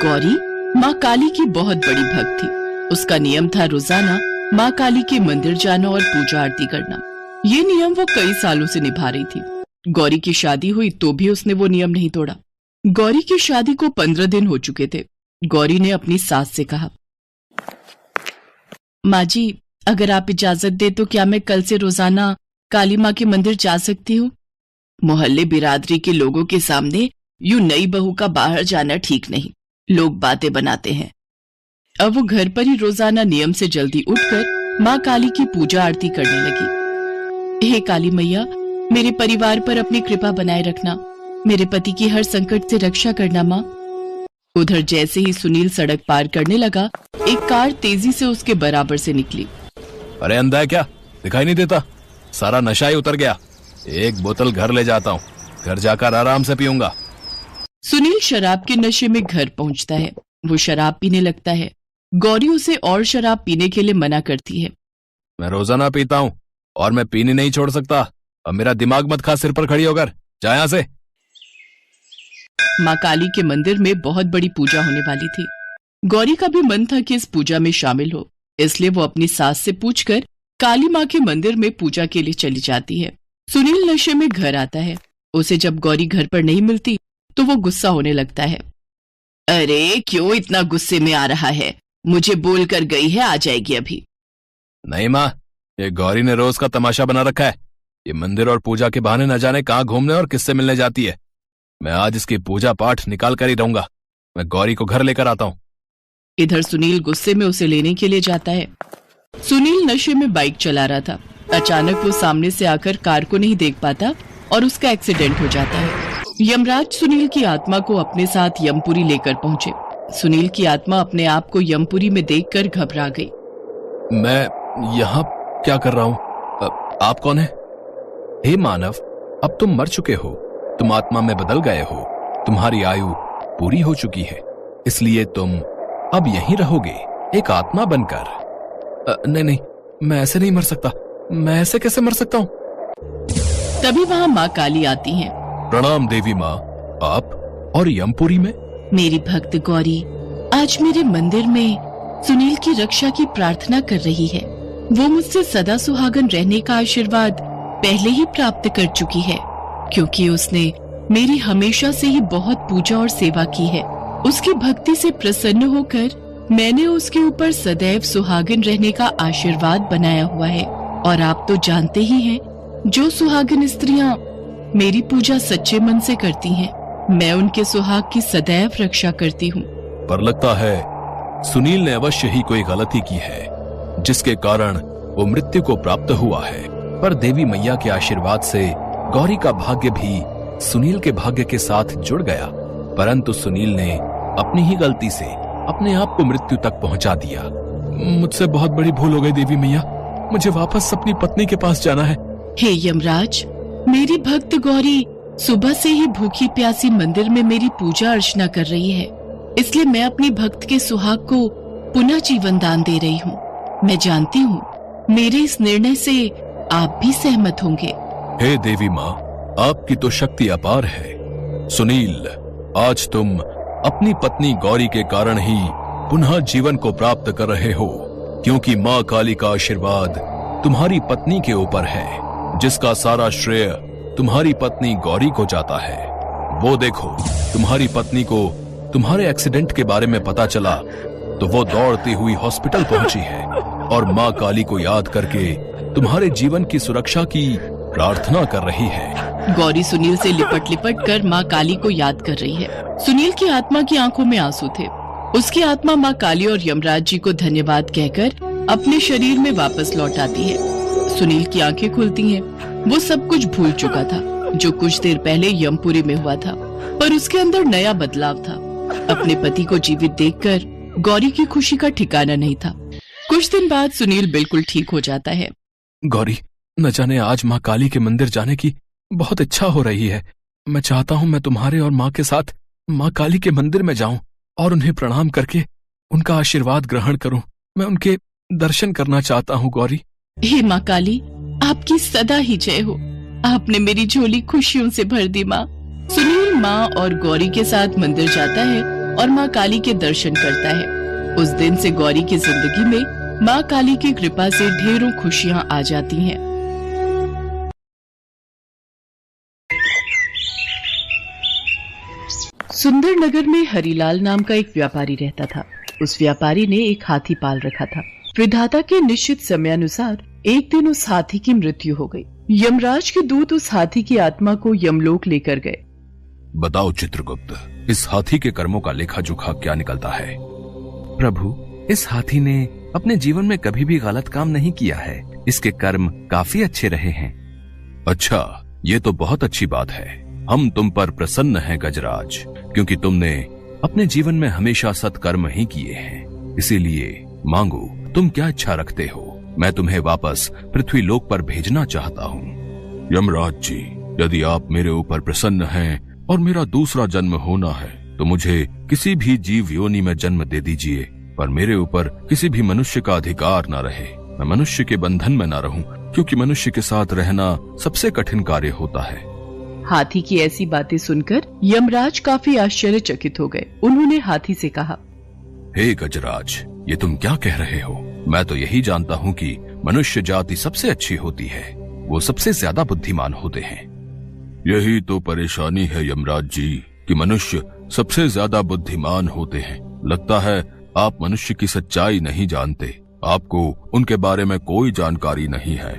गौरी माँ काली की बहुत बड़ी भक्त थी। उसका नियम था रोजाना माँ काली के मंदिर जाना और पूजा आरती करना। ये नियम वो कई सालों से निभा रही थी। गौरी की शादी हुई तो भी उसने वो नियम नहीं तोड़ा। गौरी की शादी को 15 दिन हो चुके थे। गौरी ने अपनी सास से कहा, माँ जी, अगर आप इजाजत दे तो क्या मैं कल से रोजाना काली माँ के मंदिर जा सकती हूँ? मोहल्ले बिरादरी के लोगों के सामने यूं नई बहू का बाहर जाना ठीक नहीं। लोग बातें बनाते हैं। अब वो घर पर ही रोजाना नियम से जल्दी उठकर माँ काली की पूजा आरती करने लगी। हे काली मैया, मेरे परिवार पर अपनी कृपा बनाए रखना। मेरे पति की हर संकट से रक्षा करना माँ। उधर जैसे ही सुनील सड़क पार करने लगा, एक कार तेजी से उसके बराबर से निकली। अरे अंधा है क्या? दिखाई नहीं देता? सारा नशा ही उतर गया। एक बोतल घर ले जाता हूँ, घर जाकर आराम से पीऊंगा। सुनील शराब के नशे में घर पहुंचता है। वो शराब पीने लगता है। गौरी उसे और शराब पीने के लिए मना करती है। मैं रोजाना पीता हूँ और मैं पीनी नहीं छोड़ सकता। अब मेरा दिमाग मत खा सिर पर खड़ी होकर, जा यहाँ से। माँ काली के मंदिर में बहुत बड़ी पूजा होने वाली थी। गौरी का भी मन था कि इस पूजा में शामिल हो, इसलिए वो अपनी सास से पूछकर काली माँ के मंदिर में पूजा के लिए चली जाती है। सुनील नशे में घर आता है। उसे जब गौरी घर पर नहीं मिलती तो वो गुस्सा होने लगता है। अरे क्यों इतना गुस्से में आ रहा है? मुझे बोल कर गई है आ जाएगी अभी। नहीं माँ, ये गौरी ने रोज का तमाशा बना रखा है। ये मंदिर और पूजा के बहाने न जाने कहाँ घूमने और किससे मिलने जाती है। मैं आज इसकी पूजा पाठ निकाल कर ही रहूंगा। मैं गौरी को घर लेकर आता हूँ। इधर सुनील गुस्से में उसे लेने के लिए जाता है। सुनील नशे में बाइक चला रहा था। अचानक वो सामने से आकर कार को नहीं देख पाता और उसका एक्सीडेंट हो जाता है। यमराज सुनील की आत्मा को अपने साथ यमपुरी लेकर पहुंचे। सुनील की आत्मा अपने आप को यमपुरी में देखकर घबरा गई। मैं यहाँ क्या कर रहा हूँ? आप कौन है? हे मानव, अब तुम मर चुके हो। तुम आत्मा में बदल गए हो। तुम्हारी आयु पूरी हो चुकी है, इसलिए तुम अब यहीं रहोगे एक आत्मा बनकर। नहीं, मैं ऐसे नहीं मर सकता। मैं ऐसे कैसे मर सकता हूँ? तभी वहाँ माँ काली आती हैं। प्रणाम देवी माँ, आप और यमपुरी में? मेरी भक्त गौरी आज मेरे मंदिर में सुनील की रक्षा की प्रार्थना कर रही है। वो मुझसे सदा सुहागन रहने का आशीर्वाद पहले ही प्राप्त कर चुकी है, क्योंकि उसने मेरी हमेशा से ही बहुत पूजा और सेवा की है। उसकी भक्ति से प्रसन्न होकर मैंने उसके ऊपर सदैव सुहागन रहने का आशीर्वाद बनाया हुआ है। और आप तो जानते ही हैं, जो सुहागन स्त्रियां मेरी पूजा सच्चे मन से करती हैं, मैं उनके सुहाग की सदैव रक्षा करती हूँ। पर लगता है सुनील ने अवश्य ही कोई गलती की है, जिसके कारण वो मृत्यु को प्राप्त हुआ है। पर देवी मैया के आशीर्वाद से गौरी का भाग्य भी सुनील के भाग्य के साथ जुड़ गया। परंतु सुनील ने अपनी ही गलती से अपने आप को मृत्यु तक पहुंचा दिया। मुझसे बहुत बड़ी भूल हो गई देवी मैया। मुझे वापस अपनी पत्नी के पास जाना है। हे यमराज, मेरी भक्त गौरी सुबह से ही भूखी प्यासी मंदिर में मेरी पूजा अर्चना कर रही है, इसलिए मैं अपनी भक्त के सुहाग को पुनः जीवन दान दे रही हूँ। मैं जानती हूँ मेरे इस निर्णय से आप भी सहमत होंगे। हे देवी माँ, आपकी तो शक्ति अपार है। सुनील, आज तुम अपनी पत्नी गौरी के कारण ही पुनः जीवन को प्राप्त कर रहे हो, क्योंकि माँ काली का आशीर्वाद तुम्हारी पत्नी के ऊपर है, जिसका सारा श्रेय तुम्हारी पत्नी गौरी को जाता है। वो देखो, तुम्हारी पत्नी को तुम्हारे एक्सीडेंट के बारे में पता चला तो वो दौड़ती हुई हॉस्पिटल पहुंची है और माँ काली को याद करके तुम्हारे जीवन की सुरक्षा की प्रार्थना कर रही है। गौरी सुनील से लिपट लिपट कर माँ काली को याद कर रही है। सुनील की आत्मा की आंखों में आंसू थे। उसकी आत्मा माँ काली और यमराज जी को धन्यवाद कहकर अपने शरीर में वापस लौट आती है। सुनील की आंखें खुलती हैं। वो सब कुछ भूल चुका था जो कुछ देर पहले यमपुरी में हुआ था, पर उसके अंदर नया बदलाव था। अपने पति को जीवित देखकर गौरी की खुशी का ठिकाना नहीं था। कुछ दिन बाद सुनील बिल्कुल ठीक हो जाता है। गौरी, न जाने आज माँ काली के मंदिर जाने की बहुत इच्छा हो रही है। मैं चाहता हूँ मैं तुम्हारे और माँ के साथ माँ काली के मंदिर में जाऊं और उन्हें प्रणाम करके उनका आशीर्वाद ग्रहण करूं। मैं उनके दर्शन करना चाहता हूँ गौरी। हे माँ काली, आपकी सदा ही जय हो। आपने मेरी झोली खुशियों से भर दी माँ। सुनील माँ और गौरी के साथ मंदिर जाता है और माँ काली के दर्शन करता है। उस दिन से गौरी की जिंदगी में माँ काली की कृपा से ढेरों खुशियाँ आ जाती हैं। सुंदर नगर में हरिलाल नाम का एक व्यापारी रहता था। उस व्यापारी ने एक हाथी पाल रखा था। विधाता के निश्चित समयानुसार एक दिन उस हाथी की मृत्यु हो गई। यमराज के दूत उस हाथी की आत्मा को यमलोक लेकर गए। बताओ चित्रगुप्त, इस हाथी के कर्मों का लेखा जोखा क्या निकलता है? प्रभु, इस हाथी ने अपने जीवन में कभी भी गलत काम नहीं किया है। इसके कर्म काफी अच्छे रहे हैं। अच्छा, ये तो बहुत अच्छी बात है। हम तुम पर प्रसन्न हैं गजराज, क्योंकि तुमने अपने जीवन में हमेशा सत्कर्म ही किए हैं। इसीलिए मांगो, तुम क्या इच्छा रखते हो? मैं तुम्हें वापस पृथ्वी लोक पर भेजना चाहता हूँ। यमराज जी, यदि आप मेरे ऊपर प्रसन्न हैं और मेरा दूसरा जन्म होना है तो मुझे किसी भी जीव योनि में जन्म दे दीजिए, पर मेरे ऊपर किसी भी मनुष्य का अधिकार न रहे। मैं मनुष्य के बंधन में न रहूं, क्योंकि मनुष्य के साथ रहना सबसे कठिन कार्य होता है। हाथी की ऐसी बातें सुनकर यमराज काफी आश्चर्यचकित हो गए। उन्होंने हाथी से कहा, हे गजराज, ये तुम क्या कह रहे हो? मैं तो यही जानता हूँ कि मनुष्य जाति सबसे अच्छी होती है, वो सबसे ज्यादा बुद्धिमान होते हैं। यही तो परेशानी है यमराज जी, कि मनुष्य सबसे ज्यादा बुद्धिमान होते हैं। लगता है आप मनुष्य की सच्चाई नहीं जानते, आपको उनके बारे में कोई जानकारी नहीं है।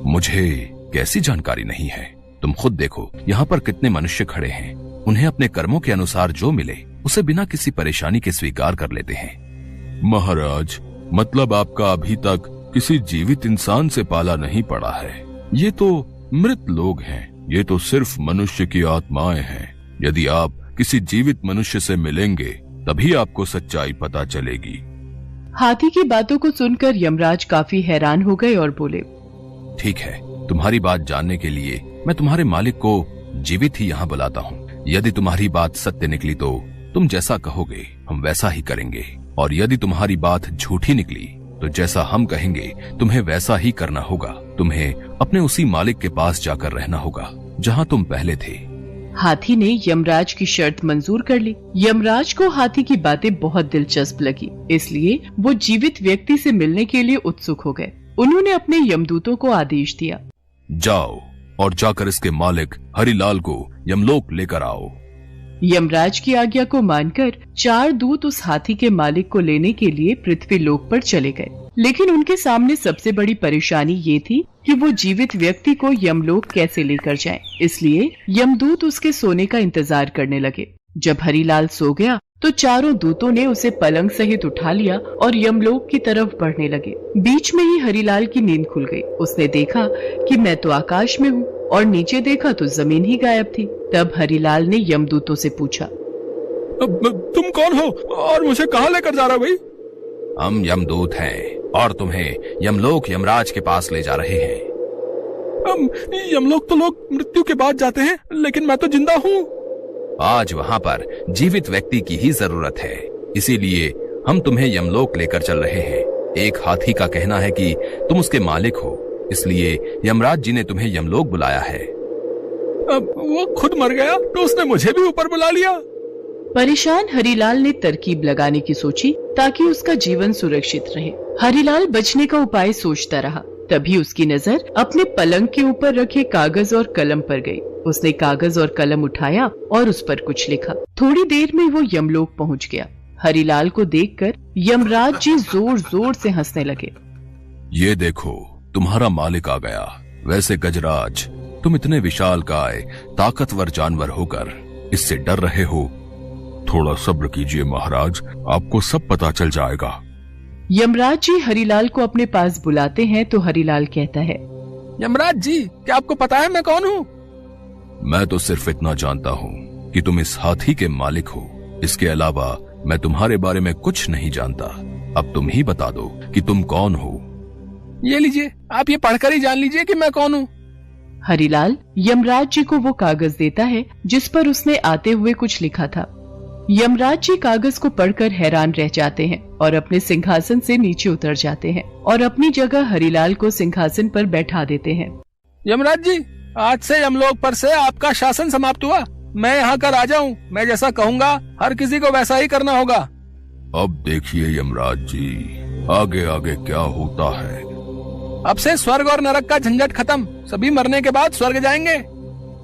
मुझे कैसी जानकारी नहीं है? तुम खुद देखो, यहाँ पर कितने मनुष्य खड़े हैं। उन्हें अपने कर्मों के अनुसार जो मिले उसे बिना किसी परेशानी के स्वीकार कर लेते हैं। महाराज, मतलब आपका अभी तक किसी जीवित इंसान से पाला नहीं पड़ा है। ये तो मृत लोग हैं, ये तो सिर्फ मनुष्य की आत्माएं हैं। यदि आप किसी जीवित मनुष्य से मिलेंगे तभी आपको सच्चाई पता चलेगी। हाथी की बातों को सुनकर यमराज काफी हैरान हो गए और बोले, ठीक है, तुम्हारी बात जानने के लिए मैं तुम्हारे मालिक को जीवित ही यहाँ बुलाता हूँ। यदि तुम्हारी बात सत्य निकली तो तुम जैसा कहोगे हम वैसा ही करेंगे, और यदि तुम्हारी बात झूठी निकली तो जैसा हम कहेंगे तुम्हें वैसा ही करना होगा। तुम्हें अपने उसी मालिक के पास जाकर रहना होगा जहाँ तुम पहले थे। हाथी ने यमराज की शर्त मंजूर कर ली। यमराज को हाथी की बातें बहुत दिलचस्प लगी, इसलिए वो जीवित व्यक्ति से मिलने के लिए उत्सुक हो गए। उन्होंने अपने यमदूतों को आदेश दिया, जाओ और जाकर इसके मालिक हरिलाल को यमलोक लेकर आओ। यमराज की आज्ञा को मानकर 4 दूत उस हाथी के मालिक को लेने के लिए पृथ्वी लोक पर चले गए। लेकिन उनके सामने सबसे बड़ी परेशानी ये थी कि वो जीवित व्यक्ति को यमलोक कैसे लेकर जाएं। इसलिए यमदूत उसके सोने का इंतजार करने लगे। जब हरिलाल सो गया तो चारों दूतों ने उसे पलंग सहित उठा लिया और यमलोक की तरफ बढ़ने लगे। बीच में ही हरिलाल की नींद खुल गई। उसने देखा कि मैं तो आकाश में हूँ, और नीचे देखा तो जमीन ही गायब थी। तब हरिलाल ने यमदूतों से पूछा, तुम कौन हो और मुझे कहाँ लेकर जा रहे हो भाई? हम यमदूत हैं और तुम्हें यमलोक यमराज के पास ले जा रहे हैं। यमलोक तो लोग मृत्यु के बाद जाते हैं, लेकिन मैं तो जिंदा हूँ। आज वहाँ पर जीवित व्यक्ति की ही जरूरत है, इसीलिए हम तुम्हें यमलोक लेकर चल रहे हैं। एक हाथी का कहना है कि तुम उसके मालिक हो, इसलिए यमराज जी ने तुम्हें यमलोक बुलाया है। अब वो खुद मर गया तो उसने मुझे भी ऊपर बुला लिया। परेशान हरिलाल ने तरकीब लगाने की सोची ताकि उसका जीवन सुरक्षित रहे। हरिलाल बचने का उपाय सोचता रहा। तभी उसकी नजर अपने पलंग के ऊपर रखे कागज और कलम पर गई। उसने कागज और कलम उठाया और उस पर कुछ लिखा। थोड़ी देर में वो यमलोक पहुंच गया। हरिलाल को देखकर यमराज जी जोर जोर से हंसने लगे। ये देखो, तुम्हारा मालिक आ गया। वैसे गजराज, तुम इतने विशालकाय ताकतवर जानवर होकर इससे डर रहे हो। थोड़ा सब्र कीजिए महाराज, आपको सब पता चल जाएगा। यमराज जी हरिलाल को अपने पास बुलाते हैं तो हरिलाल कहता है, यमराज जी, क्या आपको पता है मैं कौन हूँ? मैं तो सिर्फ इतना जानता हूँ कि तुम इस हाथी के मालिक हो। इसके अलावा मैं तुम्हारे बारे में कुछ नहीं जानता। अब तुम ही बता दो कि तुम कौन हो। ये लीजिए, आप ये पढ़कर ही जान लीजिए कि मैं कौन हूँ। हरिलाल यमराज जी को वो कागज देता है जिस पर उसने आते हुए कुछ लिखा था। यमराज जी कागज को पढ़कर हैरान रह जाते हैं और अपने सिंहासन से नीचे उतर जाते हैं और अपनी जगह हरिलाल को सिंहासन पर बैठा देते हैं। यमराज जी, आज से यमलोक पर से आपका शासन समाप्त हुआ। मैं यहाँ का राजा हूँ, मैं जैसा कहूँगा हर किसी को वैसा ही करना होगा। अब देखिए यमराज जी, आगे आगे क्या होता है। अब से स्वर्ग और नरक का झंझट खत्म, सभी मरने के बाद स्वर्ग जाएंगे।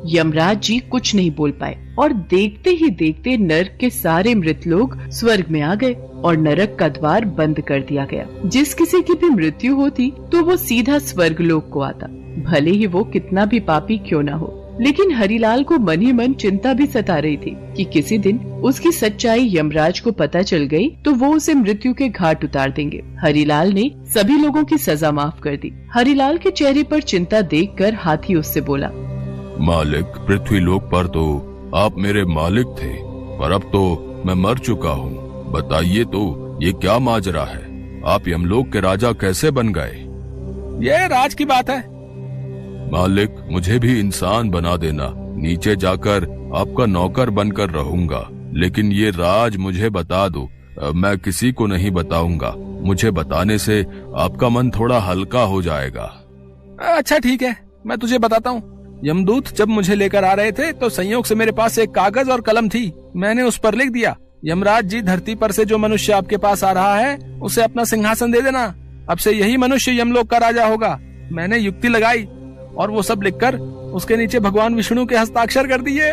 यमराज जी कुछ नहीं बोल पाए और देखते ही देखते नरक के सारे मृत लोग स्वर्ग में आ गए और नरक का द्वार बंद कर दिया गया। जिस किसी की भी मृत्यु होती तो वो सीधा स्वर्ग लोक को आता, भले ही वो कितना भी पापी क्यों ना हो। लेकिन हरिलाल को मन ही मन चिंता भी सता रही थी कि किसी दिन उसकी सच्चाई यमराज को पता चल गई तो वो उसे मृत्यु के घाट उतार देंगे। हरिलाल ने सभी लोगों की सजा माफ कर दी। हरिलाल के चेहरे पर चिंता देखकर हाथी उससे बोला, मालिक, पृथ्वी लोक पर तो आप मेरे मालिक थे, पर अब तो मैं मर चुका हूँ। बताइए तो ये क्या माजरा है? आप यमलोक के राजा कैसे बन गए? ये राज की बात है। मालिक, मुझे भी इंसान बना देना, नीचे जाकर आपका नौकर बनकर रहूंगा, लेकिन ये राज मुझे बता दो, मैं किसी को नहीं बताऊंगा। मुझे बताने से आपका मन थोड़ा हल्का हो जाएगा। अच्छा ठीक है, मैं तुझे बताता हूँ। यमदूत जब मुझे लेकर आ रहे थे तो संयोग से मेरे पास एक कागज और कलम थी। मैंने उस पर लिख दिया, यमराज जी, धरती पर से जो मनुष्य आपके पास आ रहा है उसे अपना सिंहासन दे देना। अब से यही मनुष्य यमलोक का राजा होगा। मैंने युक्ति लगाई और वो सब लिखकर उसके नीचे भगवान विष्णु के हस्ताक्षर कर दिए।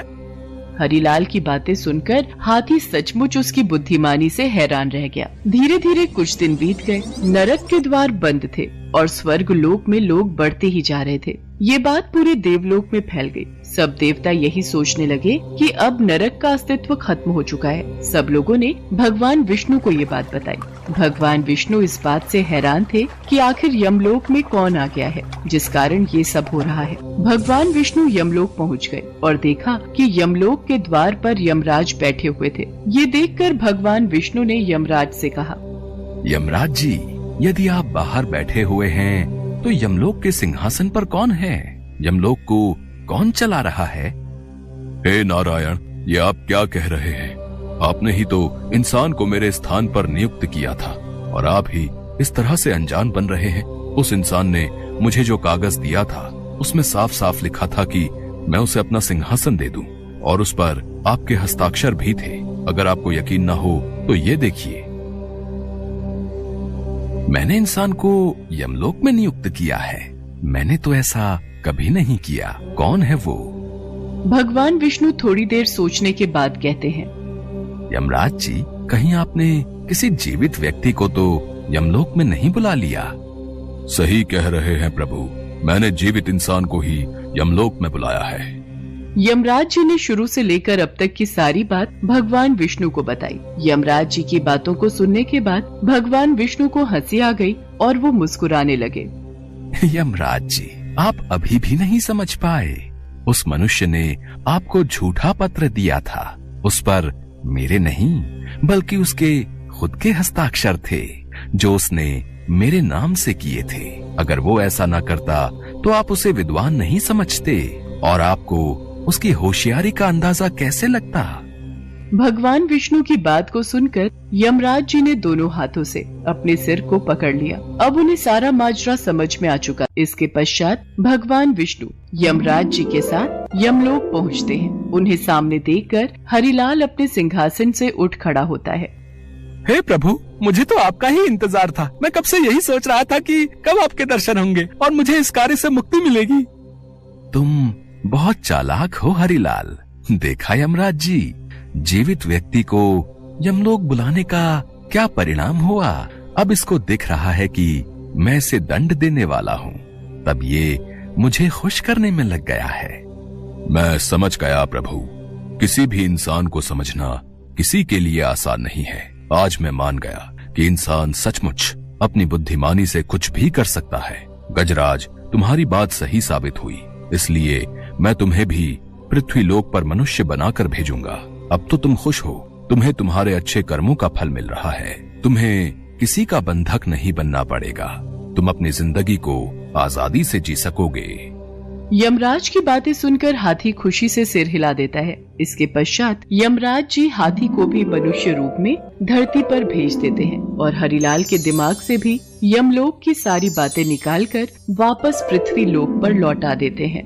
हरिलाल की बातें सुनकर हाथी सचमुच उसकी बुद्धिमानी से हैरान रह गया। धीरे धीरे कुछ दिन बीत गए। नरक के द्वार बंद थे और स्वर्ग लोक में लोग बढ़ते ही जा रहे थे। ये बात पूरे देवलोक में फैल गई। सब देवता यही सोचने लगे कि अब नरक का अस्तित्व खत्म हो चुका है। सब लोगों ने भगवान विष्णु को ये बात बताई। भगवान विष्णु इस बात से हैरान थे कि आखिर यमलोक में कौन आ गया है जिस कारण ये सब हो रहा है। भगवान विष्णु यमलोक पहुंच गए और देखा कि यमलोक के द्वार पर यमराज बैठे हुए थे। ये देखकर भगवान विष्णु ने यमराज से कहा, यमराज जी, यदि आप बाहर बैठे हुए हैं तो यमलोक के सिंहासन पर कौन है? यमलोक को कौन चला रहा है? हे नारायण, ये आप क्या कह रहे हैं? आपने ही तो इंसान को मेरे स्थान पर नियुक्त किया था और आप ही इस तरह से अनजान बन रहे हैं। उस इंसान ने मुझे जो कागज दिया था उसमें साफ साफ लिखा था कि मैं उसे अपना सिंहासन दे दूं और उस पर आपके हस्ताक्षर भी थे। अगर आपको यकीन ना हो तो ये देखिए। मैंने इंसान को यमलोक में नियुक्त किया है? मैंने तो ऐसा कभी नहीं किया। कौन है वो? भगवान विष्णु थोड़ी देर सोचने के बाद कहते हैं, यमराज जी, कहीं आपने किसी जीवित व्यक्ति को तो यमलोक में नहीं बुला लिया? सही कह रहे हैं प्रभु, मैंने जीवित इंसान को ही यमलोक में बुलाया है। यमराज जी ने शुरू से लेकर अब तक की सारी बात भगवान विष्णु को बताई। यमराज जी की बातों को सुनने के बाद भगवान विष्णु को हंसी आ गई और वो मुस्कुराने लगे। यमराज जी, आप अभी भी नहीं समझ पाए। उस मनुष्य ने आपको झूठा पत्र दिया था। उस पर मेरे नहीं बल्कि उसके खुद के हस्ताक्षर थे जो उसने मेरे नाम से किए थे। अगर वो ऐसा ना करता तो आप उसे विद्वान नहीं समझते और आपको उसकी होशियारी का अंदाजा कैसे लगता? भगवान विष्णु की बात को सुनकर यमराज जी ने दोनों हाथों से अपने सिर को पकड़ लिया। अब उन्हें सारा माजरा समझ में आ चुका। इसके पश्चात भगवान विष्णु यमराज जी के साथ यमलोक पहुंचते हैं। उन्हें सामने देखकर हरिलाल अपने सिंहासन से उठ खड़ा होता है। हे प्रभु, मुझे तो आपका ही इंतजार था। मैं कब से यही सोच रहा था कि कब आपके दर्शन होंगे और मुझे इस कार्य से मुक्ति मिलेगी। तुम बहुत चालाक हो हरिलाल। देखा यमराज जी, जीवित व्यक्ति को यमलोक बुलाने का क्या परिणाम हुआ। अब इसको दिख रहा है कि मैं इसे दंड देने वाला हूँ, तब ये मुझे खुश करने में लग गया है। मैं समझ गया प्रभु। किसी भी इंसान को समझना किसी के लिए आसान नहीं है। आज मैं मान गया कि इंसान सचमुच अपनी बुद्धिमानी से कुछ भी कर सकता है। गजराज, तुम्हारी बात सही साबित हुई, इसलिए मैं तुम्हें भी पृथ्वी लोक पर मनुष्य बनाकर भेजूंगा। अब तो तुम खुश हो, तुम्हें तुम्हारे अच्छे कर्मों का फल मिल रहा है। तुम्हें किसी का बंधक नहीं बनना पड़ेगा। तुम अपनी जिंदगी को आजादी से जी सकोगे। यमराज की बातें सुनकर हाथी खुशी से सिर हिला देता है। इसके पश्चात यमराज जी हाथी को भी मनुष्य रूप में धरती पर भेज देते हैं और हरिलाल के दिमाग से भी यमलोक की सारी बातें निकालकर वापस पृथ्वी लोक पर लौटा देते हैं।